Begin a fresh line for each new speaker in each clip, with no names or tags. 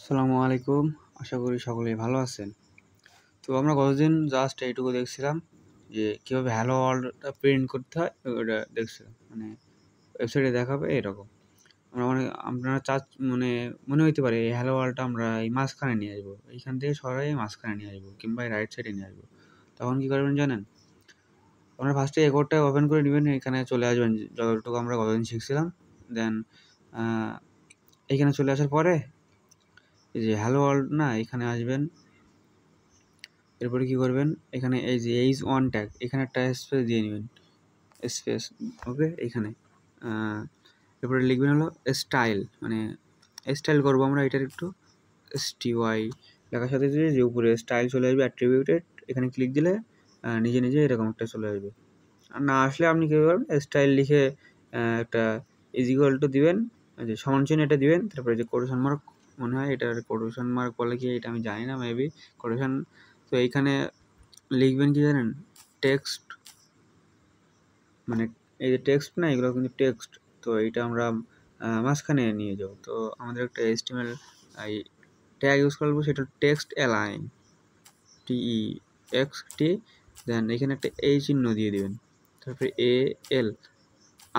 আসসালামু আলাইকুম। আশা করি সকলেই ভালো আছেন। তো আমরা গতদিন জাস্ট এইটুকু দেখছিলাম যে কীভাবে হ্যালো ওয়ার্ল্ডটা প্রিন্ট করতে হয় ওটা দেখছিলাম। মানে ওয়েবসাইটে দেখাবে এরকম। আপনারা মনে হইতে পারে এই হ্যালো ওয়ার্ল্ডটা আমরা এই মাঝখানে নিয়ে আসবো। এইখান থেকে সরাই মাঝখানে নিয়ে আসবো কিংবা এই রাইট সাইডে নিয়ে আসবো। তখন কী করবেন জানেন? আপনারা ফার্স্টে এই কোডটা ওপেন করে নেবেন, এখানে চলে আসবেন যতটুকু আমরা গতদিন শিখছিলাম। দেন এইখানে চলে আসার পরে এই যে হ্যালো ওয়ার্ল্ড না এখানে আসবেন। এরপরে কী করবেন, এখানে এই যে H1 ট্যাগ এখানে একটা স্পেস দিয়ে নেবেন, স্পেস ওকে। এইখানে এরপরে লিখবেন হলো স্টাইল, মানে স্টাইল করবো আমরা এটার একটু STY লেখার সাথে যে উপরে স্টাইল চলে আসবে অ্যাট্রিবিউটেড, এখানে ক্লিক দিলে নিজে নিজে এরকম একটা চলে আসবে। আর না আসলে আপনি কী করবেন, স্টাইল লিখে একটা ইজিক্যাল টু দিবেন, যে সমান চিহ্ন এটা দিবেন, তারপরে যে কোটেশন মার্ক মনে হয় এটার কোটেশন মার্ক বলে কি এটা আমি জানি না, মেবি কোটেশন। তো এইখানে লিখবেন কি জানেন, টেক্সট, মানে এই যে টেক্সট না এগুলো কিন্তু টেক্সট। তো এইটা আমরা মাঝখানে নিয়ে যাব। তো আমাদের একটা HTML এই ট্যাগ ইউজ করবো, সেটা টেক্সট অ্যালাইন TEXT, দেন এখানে একটা এই চিহ্ন দিয়ে দিবেন, তারপরে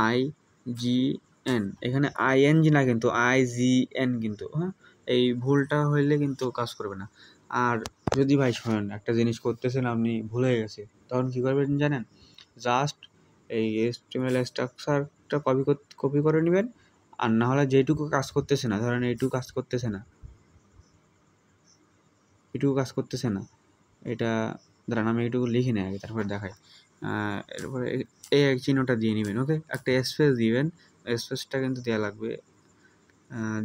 ALIGN, এখানে ING না কিন্তু IGN কিন্তু, হ্যাঁ এই ভুলটা হইলে কিন্তু কাজ করবে না। আর যদি ভাই শোনেন একটা জিনিস করতেছেন আপনি ভুলে গেছে, তখন কী করবেন জানেন, জাস্ট এই HTML স্ট্রাকচারটা কপি করে নেবেন। আর না হলে যেটুকু কাজ করতেছে না, ধরেন এইটুকু কাজ করতেছে না, এটা ধরেন আমি এইটুকু লিখি না আগে, তারপরে দেখাই। এরপরে এই এক চিহ্নটা দিয়ে নেবেন, ওকে। একটা স্পেস দিবেন, স্পেসটা কিন্তু দেওয়া লাগবে,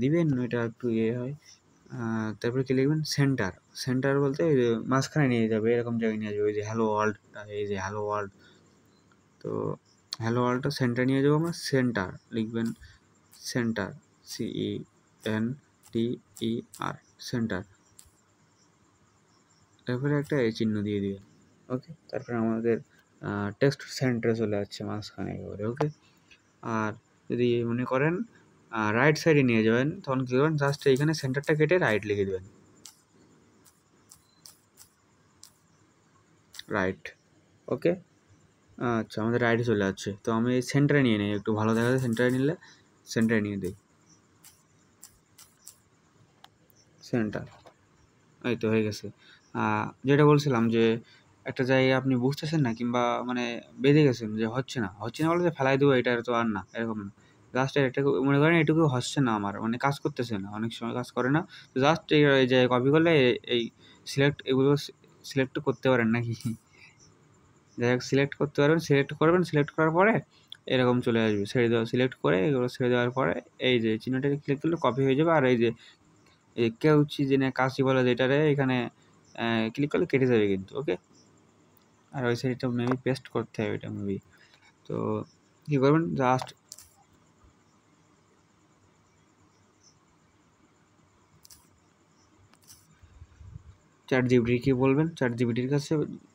দিবেন এটা একটু হয়। তারপরে কি লিখবেন, সেন্টার বলতে মাঝখানে নিয়ে যাবে, এরকম জায়গায় নিয়ে যাবে। ওই যে হ্যালো ওয়ার্ল্ডটা, এই যে হ্যালো ওয়ার্ল্ড, তো হ্যালো ওয়ার্ল্ডটা সেন্টার নিয়ে যাবো আমরা। সেন্টার লিখবেন, সেন্টার CENTER, সেন্টার, তারপরে একটা এই চিহ্ন দিয়ে দিবেন, ওকে। তারপরে আমাদের টেক্সট সেন্টারে চলে যাচ্ছে মাঝখানে একেবারে, ওকে। আর যদি মনে করেন রাইট সাইডে নিয়ে যাবেন, তখন কী করবেন, জাস্ট এইখানে সেন্টারটা কেটে রাইট লিখে দেবেন, রাইট, ওকে। আচ্ছা, আমাদের রাইটে চলে যাচ্ছে। তো আমি সেন্টারে নিয়ে নিই, একটু ভালো দেখা যায়। সেন্টারে নিলে সেন্টারে নিয়ে দিই, সেন্টার, এই তো হয়ে গেছে। যেটা বলছিলাম যে একটা জায়গায় আপনি বুঝতেছেন না, কিংবা মানে বেঁধে গেছেন যে হচ্ছে না বলে যে ফেলাই দেবো, এটা তো আর না, এরকম না। জাস্ট এটা মনে করেন এটুকু হচ্ছে না আমার, মানে কাজ করতেছে না, অনেক সময় কাজ করে না। তো জাস্ট এই যে কপি করলে এই এগুলো সিলেক্ট করতে পারেন নাকি, যাই হোক সিলেক্ট করতে পারবেন, সিলেক্ট করবেন, সিলেক্ট করার পরে এরকম চলে আসবে, ছেড়ে দেওয়া, সিলেক্ট করে এগুলো ছেড়ে দেওয়ার পরে এই যে চিহ্নটাকে ক্লিক করলে কপি হয়ে যাবে। আর এই যে কেউচি যে কাশি বলে যেটারে, এখানে ক্লিক করলে কেটে যাবে কিন্তু, ওকে। আর ওই সাইডটা মেবি পেস্ট করতে হবে, এটা মেবি। তো কী করবেন, জাস্ট ChatGPT বলবেন, ChatGPTর কাছে,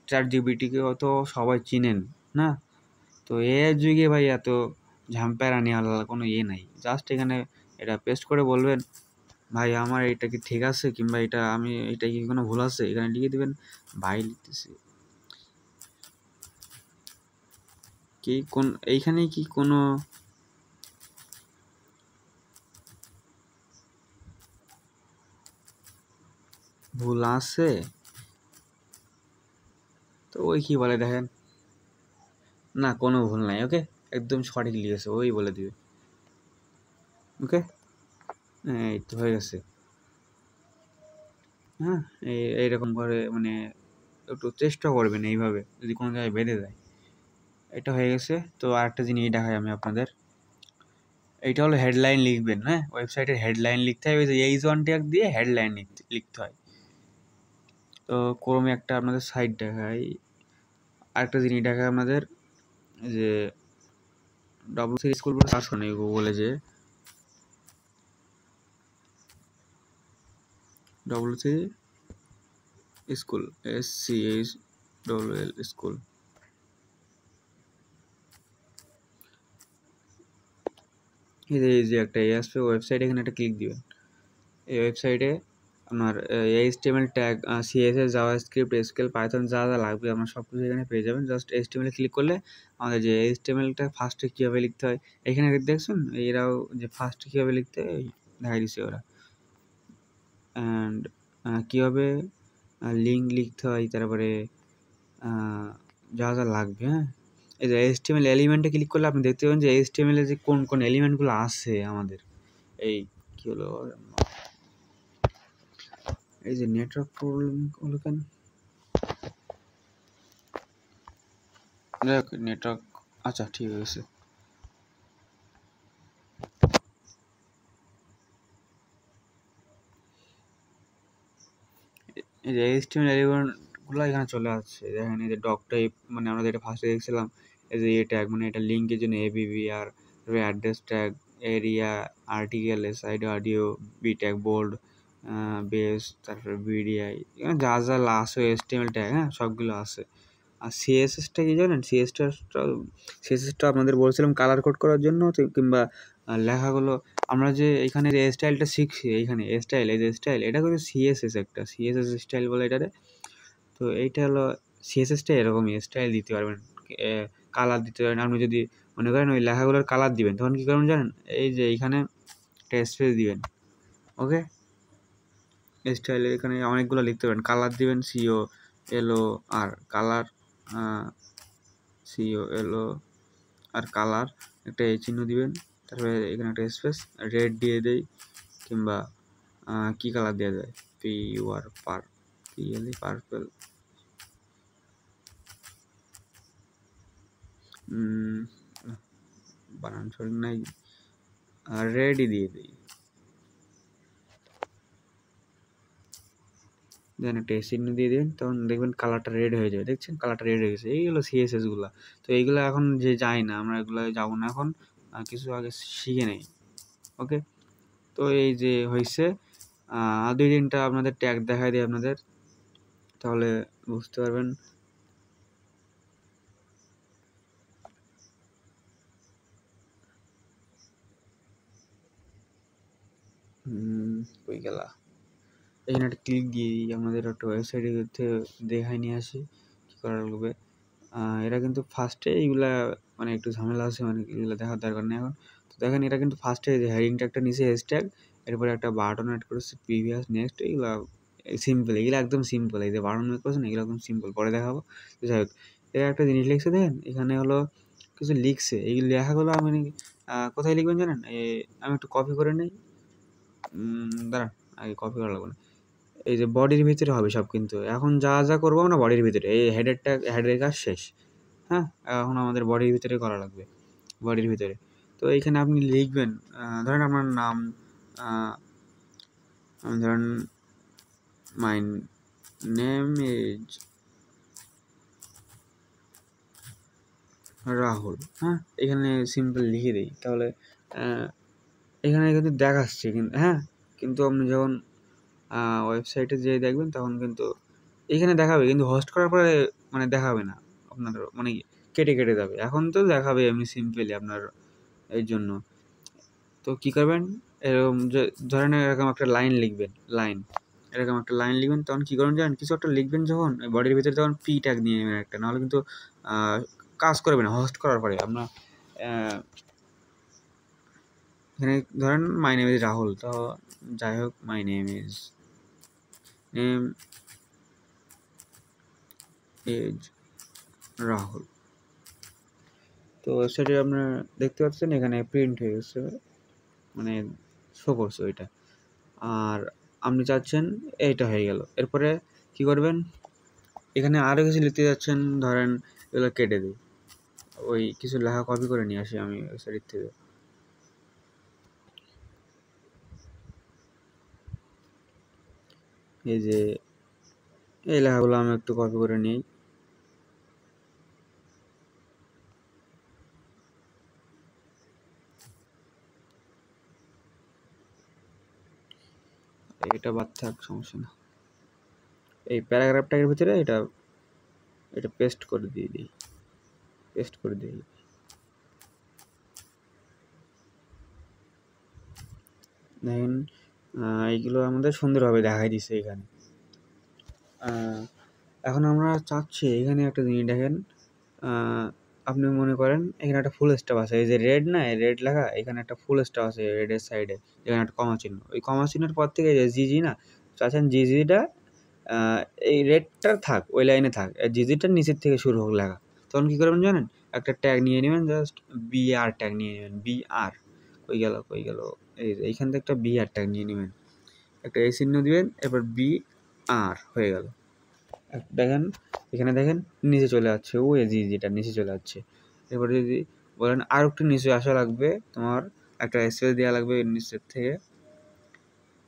ChatGPTকে তো সবাই চিনেন না। তো এর যুগে ভাই এত ঝাম্পেরা নেওয়ার কোনো নাই। জাস্ট এখানে এটা পেস্ট করে বলবেন, ভাই আমার এটা কি ঠিক আছে, কিংবা এটা কি কোনো ভুল আছে, এখানে লিখে দেবেন। ভাই লিখতেছি কি, এইখানে কি কোনো ভুল আছে? তো ওই কি বলে দেখেন, না কোনো ভুল নাই, ওকে, একদম সঠিক লিখেছে, ওই বলে দিবে, ওকে। এই তো হয়ে গেছে, হ্যাঁ। এইরকম করে মানে একটু চেষ্টা করবেন এইভাবে, যদি কোনো জায়গায় বেঁধে যায়। এটা হয়ে গেছে। তো আরেকটা জিনিস দেখাই আমি আপনাদের, এইটা হলো হেডলাইন লিখবেন, হ্যাঁ। ওয়েবসাইটের হেডলাইন লিখতে হয়, ওই যে H1 ট্যাগ দিয়ে হেডলাইন লিখতে হয়। তো ক্রমে একটা আপনাদের সাইট দেখাই, আরেকটা জিনিস দেখায় আপনাদের, যে WC স্কুল বলে সার্চ করেন গুগলে, যে WC স্কুল, SCHLL স্কুল, এই যে একটা আসবে ওয়েবসাইট, এখানে একটা ক্লিক দিবেন। এই ওয়েবসাইটে আপনার HTML tag, CSS, JavaScript, SQL, Python যা যা লাগবে আপনার সব কিছু এখানে পেয়ে যাবেন। জাস্ট এইচটিএমএল ক্লিক করলে আমাদের যে এইচটিএমএলটা ফার্স্টে কীভাবে লিখতে হয় এখানে দেখছেন, এরাও যে ফার্স্টে কীভাবে লিখতে হয় দেখাই দিচ্ছে ওরা। অ্যান্ড কীভাবে লিঙ্ক লিখতে হয়, তারপরে যা যা লাগবে। হ্যাঁ, এই যে এইচটিএমএল এলিমেন্টে ক্লিক করলে আপনি দেখতে পাবেন যে এইচটিএমএল এর যে কোন কোন এলিমেন্টগুলো আছে আমাদের। এই কী হলো, এই যে নেটওয়ার্ক প্রবলেম হলো কেন, নেটওয়ার্ক, আচ্ছা ঠিক আছে। এই যে এইচটিএমএল এলিমেন্টগুলো এখানে চলে আসছে, দেখেন এই যে ডক টাইপ, মানে আমরা যেটা ফার্স্টে দেখছিলাম, এই যে এ ট্যাগ মানে এটা লিঙ্কের জন্য এবিবি, আর address tag, area, article, side audio, B tag, bold, base, তারপরে বিডিআই, এখানে যা যা আছে এইচটিএমএল ট্যাগ, হ্যাঁ সবগুলো আছে। আর সিএসএসটা কি জানেন, সিএসএসটা আপনাদের বলছিলাম কালার কোড করার জন্য, কিংবা লেখাগুলো আমরা যে এখানে যে স্টাইলটা শিখছি, এইখানে স্টাইল, এই যে স্টাইল, এটা কিন্তু সিএসএস, একটা সিএসএস স্টাইল বলে এটারে। তো এইটা হলো সিএসএসটা এরকমই স্টাইল দিতে পারবেন, কালার দিতে পারবেন। আপনি যদি মনে করেন ওই লেখাগুলোর কালার দিবেন, তখন কী করবেন জানেন, এই যে এইখানে একটা স্পেস দিবেন, ওকে, স্টাইল এখানে অনেকগুলো লিখতে পারেন, কালার দিবেন সিও এলও আর কালার, সিও এলও আর কালার, একটা এই চিহ্ন দিবেন, তারপরে এখানে একটা স্পেস, রেড দিয়ে দেই, কিংবা কী কালার দেওয়া যায়, পার্পল, বানান সঠিক নাই, রেডই দিয়ে দিই, দেন একটা চিহ্ন দিয়ে দিবেন, তখন দেখবেন কালারটা রেড হয়ে যাবে। দেখছেন কালারটা রেড হয়ে গেছে, এইগুলো সিএসএসগুলো। তো এইগুলো এখন যে যাই না, আমরা এগুলো যাবো না এখন, কিছু আগে শিখে নেই, ওকে। তো এই যে হয়েছে, আর 2-3টা আপনাদের ট্যাগ দেখাই দিই আপনাদের, তাহলে বুঝতে পারবেন। কই গেলা, এখানে একটা ক্লিক দিয়ে দিই, আমাদের একটা ওয়েবসাইটে দেখাই নিয়ে আসি কী করা লাগবে। এরা কিন্তু ফার্স্টে এইগুলা মানে একটু ঝামেলা আছে, মানে এগুলো দেখার দরকার নেই এখন। তো দেখেন এটা কিন্তু ফার্স্টে যে হেডিং ট্যাগটা নিচে হ্যাশট্যাগ, এরপরে একটা বাটন অ্যাড করেছে, প্রিভিয়াস, নেক্সট, এগুলো সিম্পল, এগুলো একদম সিম্পল। এই যে বাটন অ্যাড করেছেন এগুলো একদম সিম্পল, পরে দেখাবো। তো যাই হোক, এরা একটা জিনিস লিখছে দেখেন, এখানে হলো কিছু লিখছে, এই লেখাগুলো আমি কোথায় লিখবেন জানেন, আমি একটু কপি করে নিই, দাঁড়ান আগে কপি করা লাগবে না। এই যে বডির ভিতরে হবে সব, কিন্তু এখন যা যা করবো আমরা বডির ভিতরে, এই হেডের কাজ শেষ। হ্যাঁ, এখন আমাদের বডির ভিতরে করা লাগবে, বডির ভিতরে। তো এইখানে আপনি লিখবেন, ধরেন আপনার নাম, ধরেন মাই নেম ইজ রাহুল, হ্যাঁ, এখানে সিম্পল লিখে দিই, তাহলে এখানে কিন্তু দেখাচ্ছে, কিন্তু হ্যাঁ, কিন্তু আপনি যখন ওয়েবসাইটে যেয়ে দেখবেন তখন কিন্তু এখানে দেখাবে, কিন্তু হোস্ট করার পরে মানে দেখাবে না আপনার, মানে কেটে কেটে যাবে। এখন তো দেখাবে এমনি সিম্পলি আপনার, এই জন্য। তো কী করবেন, এরকম যে ধরেন এরকম একটা লাইন লিখবেন, এরকম একটা লাইন লিখবেন, তখন কী করবেন জানেন, কিছু একটা লিখবেন যখন বডির ভিতরে, তখন পি ট্যাগ নিয়ে নেবেন একটা, নাহলে কিন্তু কাজ করবে না হোস্ট করার পরে। আপনার এখানে ধরেন মাই নেম ইজ রাহুল, তো যাই হোক মাই নেম ইজ রাহুল। তো ওয়েবসাইটে আপনারা দেখতে পাচ্ছেন এখানে প্রিন্ট হয়ে গেছে, মানে শো করছে ওইটা। আর আপনি চাচ্ছেন এইটা হয়ে গেল, এরপরে কি করবেন, এখানে আরও কিছু লিখতে যাচ্ছেন, ধরেন এগুলো কেটে দিই, ওই কিছু লেখা কপি করে নিয়ে আসি আমি ওয়েবসাইট থেকে। এই যে এই লেখাগুলো আমি একটু কপি করে নিই, এটা বাদ থাক, সমস্যা না। এই প্যারাগ্রাফ ট্যাগের ভিতরে এটা পেস্ট করে দিয়ে দিই, দেখেন এইগুলো আমাদের সুন্দরভাবে দেখাই দিচ্ছে এখানে। এখন আমরা চাচ্ছি এখানে একটা জিনিস দেখেন, আপনি মনে করেন এখানে একটা ফুল স্টপ আছে, এই যে রেড না, রেড লেখা, এখানে একটা ফুল স্টপ আছে রেডের সাইডে, এখানে একটা কমা চিহ্ন, ওই কমা চিহ্নের পর থেকে যে জিজি না, চাচ্ছেন জিজিটা এই রেডটা থাক, ওই লাইনে থাক, জিজিটার নিচের থেকে শুরু হোক লেখা। তখন কী করবেন জানেন, একটা ট্যাগ নিয়ে নেবেন, জাস্ট বিআর ট্যাগ নিয়ে নেবেন, বিআর, কই গেল, এই যে এইখান থেকে একটা বিআর ট্যাগ নিয়ে নেবেন, একটা এই চিহ্ন দিবেন, এবার বিআর হয়ে গেল। দেখেন এখানে দেখেন নিচে চলে যাচ্ছে, ও যেটা নিচে চলে যাচ্ছে। এবার যদি বলেন আর একটু নিচে আসা লাগবে, তোমার একটা স্পেস দেওয়া লাগবে নিচের থেকে,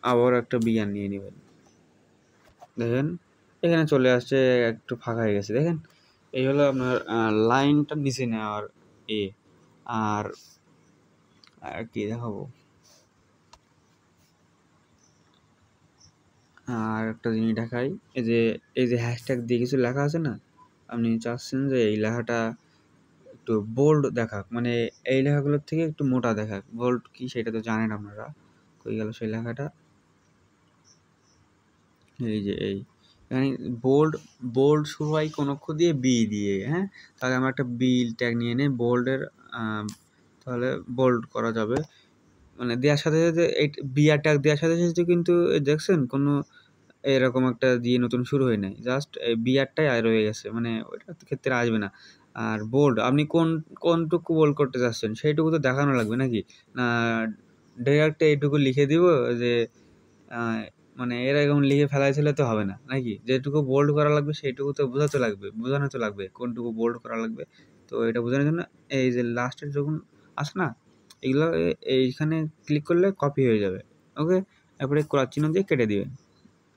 আবার একটা বিয়ার নিয়ে নেবেন, দেখেন এখানে চলে আসছে, একটু ফাঁকা হয়ে গেছে, দেখেন এই হলো আপনার লাইনটা নিচে নেওয়ার এ। আর কি দেখাবো, আর একটা জিনিস দেখাই, এই যে হ্যাশট্যাগ দিয়ে কিছু লেখা আছে না, আপনি চাচ্ছেন যে এই লেখাটা একটু বোল্ড দেখাক, মানে এই লেখাগুলোর থেকে একটু মোটা দেখাক। বোল্ড কি সেটা তো জানেন আপনারা, কই গেল সেই লেখাটা, এই যে এই এখানে বোল্ড, বোল্ড শুরু হয় কোন অক্ষর দিয়ে, বি দিয়ে, হ্যাঁ, তাহলে আমরা একটা বি ট্যাগ নিয়ে নিই বোল্ডের, তাহলে বোল্ড করা যাবে। মানে দেওয়ার সাথে সাথে এই বিআর ট্যাগ দেওয়ার সাথে সাথে কিন্তু দেখছেন কোনো এরকম একটা দিয়ে নতুন শুরু হয় নাই, জাস্ট এই বিআরটাই আর রয়ে গেছে, মানে ওইটার ক্ষেত্রে আসবে না। আর বোল্ড আপনি কোনটুকু বোল্ড করতে চাচ্ছেন সেইটুকু তো দেখানো লাগবে নাকি, না ডাইরেক্ট এইটুকু লিখে দিব যে মানে এরকম লিখে ফেলাইছিলে তো হবে না নাকি, যেটুকু বোল্ড করা লাগবে সেইটুকু তো বোঝানো তো লাগবে কোনটুকু বোল্ড করা লাগবে। তো এটা বোঝানোর জন্য এই যে লাস্টের যখন আসে না, এগুলো এইখানে ক্লিক করলে কপি হয়ে যাবে, ওকে, তারপরে ক্রস চিহ্ন দিয়ে কেটে দিবেন।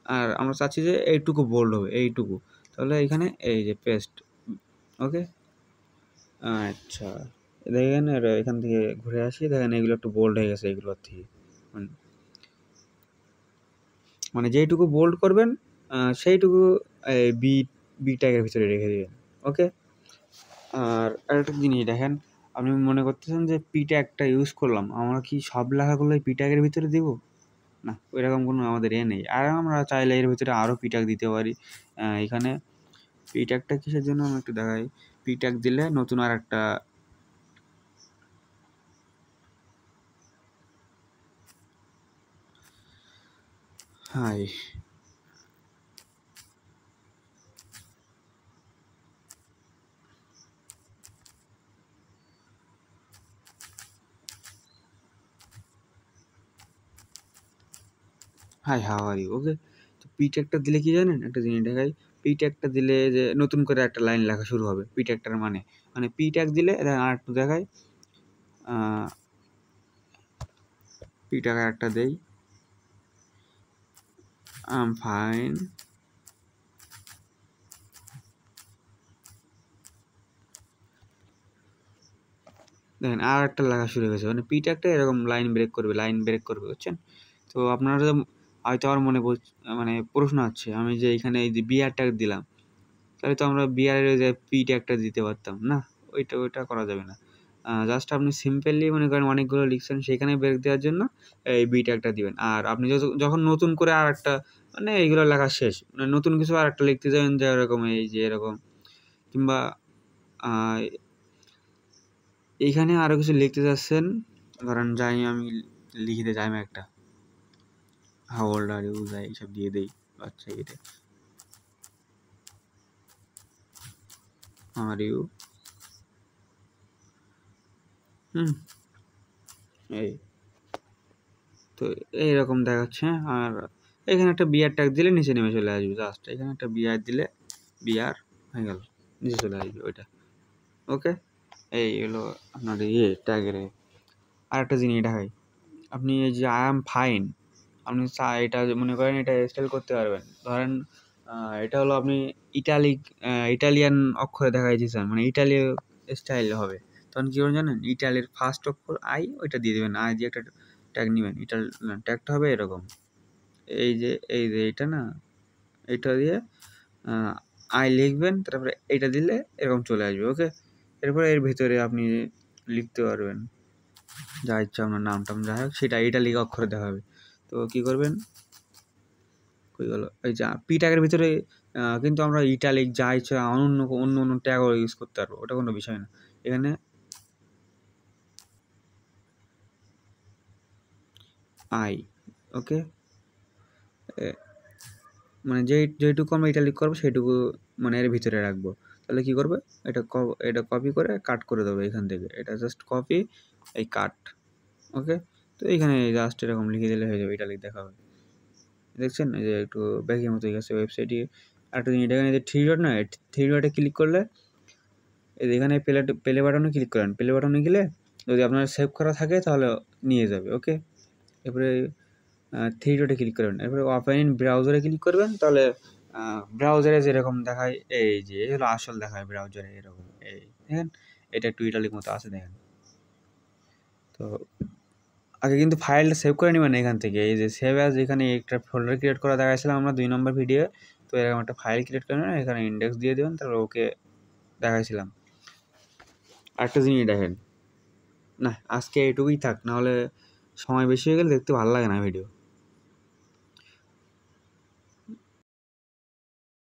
আর আমরা চাচ্ছি যে এইটুকু বোল্ড হবে, এইটুকু, তাহলে এখানে এই যে পেস্ট, ওকে। আচ্ছা দেখেন এখান থেকে ঘুরে আসি, দেখেন এগুলো একটু বোল্ড হয়ে গেছে এগুলোর থেকে, মানে যেইটুকু বোল্ড করবেন সেইটুকু বি বি ট্যাগের ভিতরে রেখে দিবেন, ওকে। আর আরেকটা জিনিস দেখেন, আপনি মনে করতেছেন যে পি ট্যাগটা ইউজ করলাম, আমরা কি সব লেখাগুলো পি ট্যাগের ভিতরে দিব? না, ওইরকম কোনো আমাদের নেই। আর আমরা চাইলে এর ভিতরে আরও পি ট্যাগ দিতে পারি। এখানে পি ট্যাগটা কিসের জন্য আমি একটু দেখাই, পি ট্যাগ দিলে নতুন আর একটা hi hi how are you, okay. তো পি ট্যাগটা দিলে কি জানেন, একটা জিনিস দেখাই, পি ট্যাগটা দিলে যে নতুন করে একটা লাইন লেখা শুরু হবে, পি ট্যাগটার মানে পি ট্যাগ দিলে আর একটু দেখাই, পি ট্যাগ একটা দেই, আম ফাইন, দেখেন আর একটা লেখা শুরু হয়ে গেছে, মানে পি ট্যাগটা এরকম লাইন ব্রেক করবে, বুঝছেন? তো আপনারা হয়তো আমার মানে প্রশ্ন আছে, আমি যে এখানে এই যে বিআর ট্যাগ দিলাম, তাহলে তো আমরা বিআরের যে পি ট্যাগটা দিতে পারতাম না, ওইটা করা যাবে না। জাস্ট আপনি সিম্পলি মনে করেন অনেকগুলো লিখছেন, সেখানে ব্রেক দেওয়ার জন্য এই বি ট্যাগটা দিবেন। আর আপনি যখন নতুন করে আর একটা, মানে এইগুলো লেখা শেষ, মানে নতুন কিছু আর একটা লিখতে যাবেন, যে এরকম এই যে এরকম, কিংবা এইখানে আরও কিছু লিখতে চাচ্ছেন, ধরেন যাই আমি লিখতে যাই একটা হাউ ওল্ড আর ইউ, যাই এইসব দিয়ে দেই, আচ্ছা এটা আর ইউ, এই তো এইরকম দেখাচ্ছে। আর এখানে একটা বিআর ট্যাগ দিলে নিচে নেমে চলে আসবে, জাস্ট এখানে একটা বিআর দিলে বিআর হয়ে গেল, নিচে চলে আসবে ওইটা, ওকে। এই হলো আপনার ট্যাগের। আর একটা জিনিস এটা হয়, আপনি এই যে আই এম ফাইন, আপনি এটা মনে করেন এটা স্টাইল করতে পারবেন, ধরেন এটা হলো আপনি ইটালিয়ান অক্ষরে দেখাই দিয়েছেন, মানে ইটালীয় স্টাইল হবে, তখন কী করবেন জানেন, ইটালির ফার্স্ট অক্ষর আই, ওইটা দিয়ে দেবেন, আই দিয়ে একটা ট্যাগ নেবেন, ট্যাগটা হবে এরকম, এই যে এইটা না, এটা দিয়ে আই লিখবেন, তারপরে এইটা দিলে এরকম চলে আসবে, ওকে। এরপরে এর ভিতরে আপনি লিখতে পারবেন যা ইচ্ছা, আপনার নাম টাম যা হোক সেটা ইটালিক অক্ষরে দেখাবে। তো কী করবেন, কই গেল, এই যা পি ট্যাগের ভিতরে কিন্তু আমরা ইটালিক যা ইচ্ছা অন্য অন্য অন্য ট্যাগও ইউজ করতে পারবো, ওটা কোনো বিষয় না। এখানে আই, ওকে, মানে যেইটুকু আমরা ইটালিক করবো সেইটুকু মানে এর ভিতরে রাখবো। তাহলে কী করবে, এটা কপি করে কাট করে দেবো এখান থেকে, এটা জাস্ট কপি, এই কাট, ওকে। তো এইখানে জাস্ট এরকম লিখে দিলে হয়ে যাবে, ইটালিক দেখাবে। দেখছেন এই যে একটু ব্যাগের মতো হয়ে গেছে ওয়েবসাইটে। আরেকটা জিনিস এখানে যে থ্রি ডট না, থ্রি ডটে ক্লিক করলে এখানে প্লে বাটনে ক্লিক করেন, প্লে বাটনে গেলে যদি আপনার সেভ করা থাকে তাহলে নিয়ে যাবে, ওকে। এরপরে থ্রি ডটে ক্লিক করবেন, এরপরে ওপেন ইন ব্রাউজারে ক্লিক করবেন, তাহলে ব্রাউজারে যেরকম দেখায় এই যে এই হলো আসল দেখায় ব্রাউজারে এরকম, এই দেখেন এটা একটু ইটালিক মতো আছে দেখেন। তো আগে কিন্তু ফাইলটা সেভ করে নেবেন এখান থেকে, এই যে সেভ অ্যাজ, এখানে একটা ফোল্ডার ক্রিয়েট করা দেখাইছিলাম আমরা 2 নম্বর ভিডিও। তো এরকম একটা ফাইল ক্রিয়েট করে নেবেন, এখানে ইন্ডেক্স দিয়ে দেবেন, তারপর ওকে দেখাইছিলাম। আরেকটা জিনিস দেখেন, না আজকে এটুকুই থাক, নাহলে সময় বেশি হয়ে গেলে দেখতে ভালো লাগে না ভিডিও।